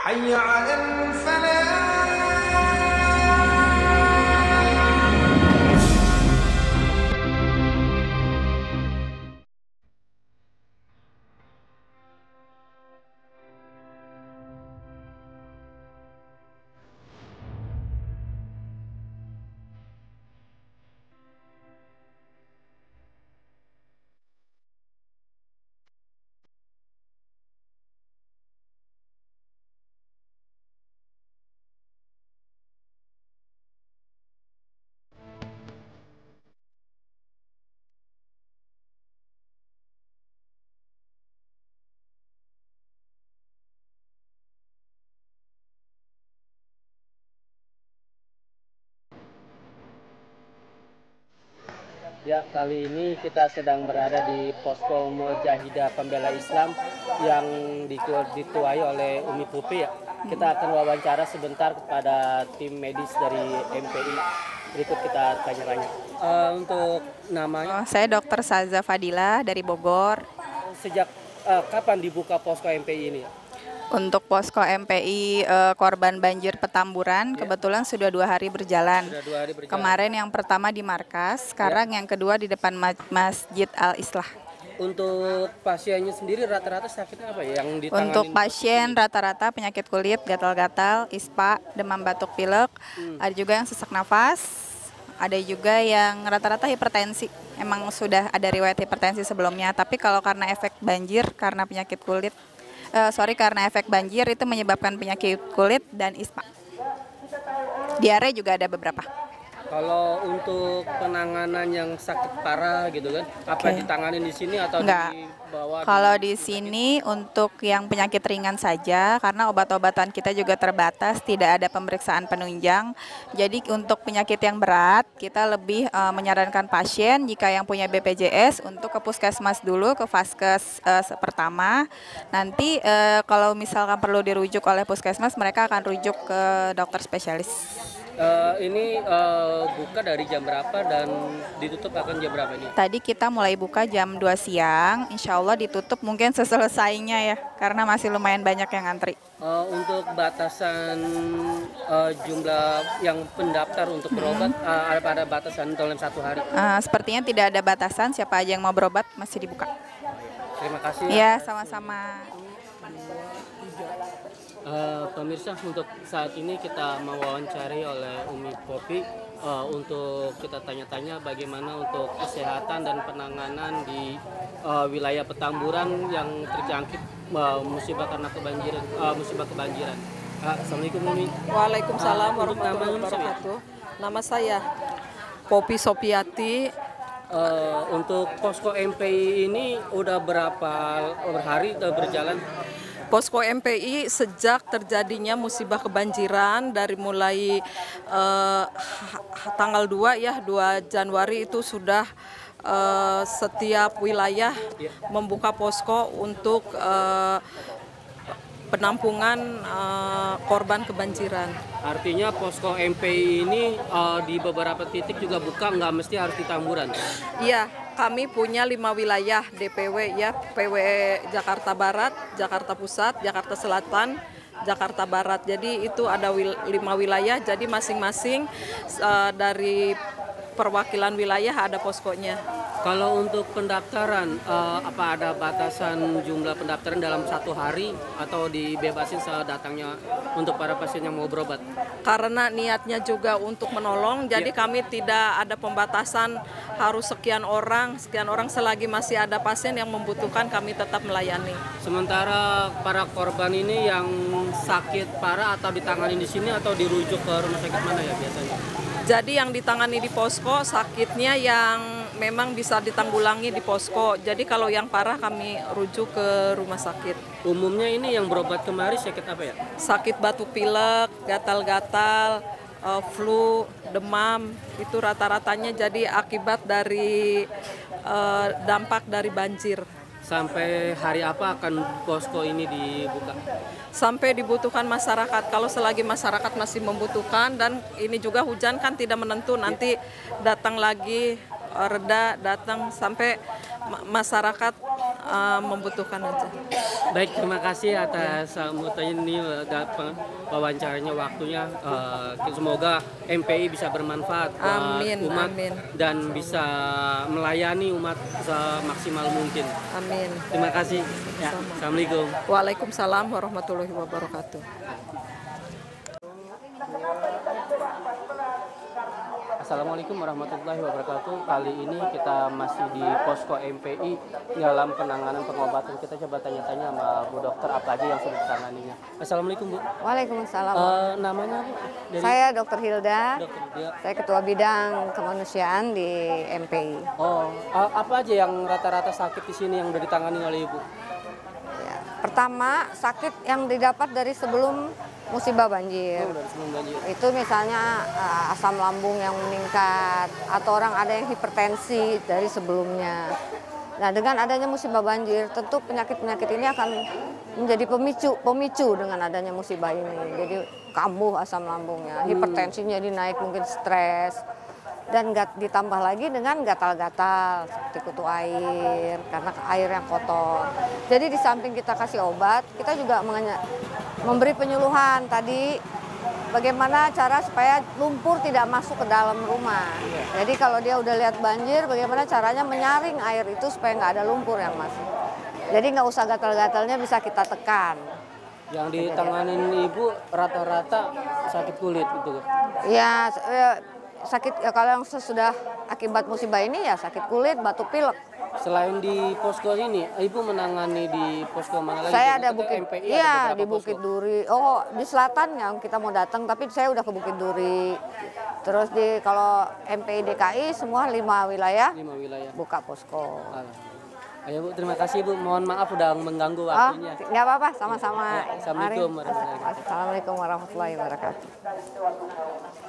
حي على الفلاح. Ya, kali ini kita sedang berada di Posko Mujahidah Pembela Islam yang dituai oleh Umi Pupi ya. Kita akan wawancara sebentar kepada tim medis dari MPI. Berikut kita tanya-tanya. Untuk namanya? Saya Dr. Saza Fadila dari Bogor. Sejak kapan dibuka Posko MPI ini? Untuk Posko MPI korban banjir Petamburan, kebetulan sudah 2 hari berjalan. Kemarin yang pertama di markas, sekarang yang kedua di depan Masjid Al-Islah. Untuk pasiennya sendiri rata-rata sakitnya apa ya yang ditangani? Untuk pasien rata-rata penyakit kulit, gatal-gatal, ispa, demam batuk pilek, ada juga yang sesak nafas, ada juga yang rata-rata hipertensi. Emang sudah ada riwayat hipertensi sebelumnya, tapi kalau karena efek banjir, karena penyakit kulit, karena efek banjir itu menyebabkan penyakit kulit dan ispa. Diare juga ada beberapa. Kalau untuk penanganan yang sakit parah gitu kan, apa ditangani di sini atau enggak dibawa? Kalau di sini untuk yang penyakit ringan saja, karena obat-obatan kita juga terbatas, tidak ada pemeriksaan penunjang. Jadi untuk penyakit yang berat, kita lebih menyarankan pasien jika yang punya BPJS untuk ke puskesmas dulu, ke vaskes pertama. Nanti kalau misalkan perlu dirujuk oleh puskesmas, mereka akan rujuk ke dokter spesialis. Ini buka dari jam berapa dan ditutup akan jam berapa ini? Tadi kita mulai buka jam 2 siang, insya Allah ditutup mungkin seselesainya ya, karena masih lumayan banyak yang antri. Untuk batasan jumlah yang pendaftar untuk berobat, ada batasan dalam 1 hari? Sepertinya tidak ada batasan, siapa aja yang mau berobat masih dibuka. Terima kasih. Ya, sama-sama. Pemirsa, untuk saat ini kita mewawancari oleh Umi Popi untuk kita tanya-tanya bagaimana untuk kesehatan dan penanganan di wilayah Petamburan yang terjangkit musibah karena musibah kebanjiran. Assalamualaikum Umi. Waalaikumsalam warahmatullahi wabarakatuh. Nama saya Popi Sopiati. Untuk Posko MPI ini udah berapa hari berjalan? Posko MPI sejak terjadinya musibah kebanjiran dari mulai tanggal 2 Januari itu sudah setiap wilayah membuka posko untuk penampungan korban kebanjiran. Artinya posko MPI ini di beberapa titik juga buka, nggak mesti harus di Tamburan? Iya, kami punya 5 wilayah DPW ya, PW Jakarta Barat, Jakarta Pusat, Jakarta Selatan, Jakarta Barat. Jadi itu ada 5 wilayah, jadi masing-masing dari perwakilan wilayah ada poskonya. Kalau untuk pendaftaran, apa ada batasan jumlah pendaftaran dalam 1 hari atau dibebasin sedatangnya untuk para pasien yang mau berobat? Karena niatnya juga untuk menolong, jadi kami tidak ada pembatasan harus sekian orang selagi masih ada pasien yang membutuhkan kami tetap melayani. Sementara para korban ini yang sakit parah atau ditangani di sini atau dirujuk ke rumah sakit mana ya biasanya? Jadi yang ditangani di posko sakitnya yang memang bisa ditanggulangi di posko. Jadi kalau yang parah kami rujuk ke rumah sakit. Umumnya ini yang berobat kemari sakit apa ya? Sakit batuk pilek, gatal-gatal, flu, demam, itu rata-ratanya jadi akibat dari dampak dari banjir. Sampai hari apa akan posko ini dibuka? Sampai dibutuhkan masyarakat. Kalau selagi masyarakat masih membutuhkan, dan ini juga hujan kan tidak menentu, nanti datang lagi, reda, datang sampai masyarakat membutuhkan aja. Baik, terima kasih atas sambutannya ini wawancaranya, waktunya. Semoga MPI bisa bermanfaat buat Amin, umat amin. dan bisa melayani umat semaksimal mungkin. Amin. Terima kasih. Ya, Assalamualaikum. Waalaikumsalam warahmatullahi wabarakatuh. Assalamualaikum warahmatullahi wabarakatuh. Kali ini kita masih di posko MPI dalam penanganan pengobatan. Kita coba tanya-tanya sama Bu Dokter apa aja yang sudah ditanganinya. Assalamualaikum Bu. Waalaikumsalam. Namanya Bu? Saya Dr. Hilda. Dokter dia. Saya Ketua Bidang Kemanusiaan di MPI. Oh, apa aja yang rata-rata sakit di sini yang sudah ditangani oleh Ibu? Ya, pertama, sakit yang didapat dari sebelum musibah banjir. Oh, dari sebelum banjir. Itu misalnya asam lambung yang meningkat atau orang ada yang hipertensi dari sebelumnya. Nah, dengan adanya musibah banjir, tentu penyakit-penyakit ini akan menjadi pemicu dengan adanya musibah ini. Jadi kambuh asam lambungnya, hipertensinya jadi naik, mungkin stres. Dan ditambah lagi dengan gatal-gatal seperti kutu air karena air yang kotor. Jadi di samping kita kasih obat, kita juga memberi penyuluhan tadi bagaimana cara supaya lumpur tidak masuk ke dalam rumah. Jadi kalau dia udah lihat banjir, bagaimana caranya menyaring air itu supaya nggak ada lumpur yang masuk. Jadi nggak usah gatal-gatalnya, bisa kita tekan. Yang ditanganin Ibu rata-rata sakit kulit gitu. Ya, sakit ya, kalau yang sudah akibat musibah ini ya sakit kulit, batuk pilek. Selain di posko ini, Ibu menangani di posko mana lagi? Saya ada Kan Bukit, MPI iya ada di beberapa Bukit posko. Duri. Oh, di selatan yang kita mau datang, tapi saya udah ke Bukit Duri. Terus kalau MPI DKI semua 5 wilayah 5 wilayah. buka posko. Ayo Bu, terima kasih Bu. Mohon maaf udah mengganggu Oh, waktunya. nggak apa-apa, sama-sama. Ya, Assalamualaikum Mari. warahmatullahi wabarakatuh. Assalamualaikum warahmatullahi wabarakatuh.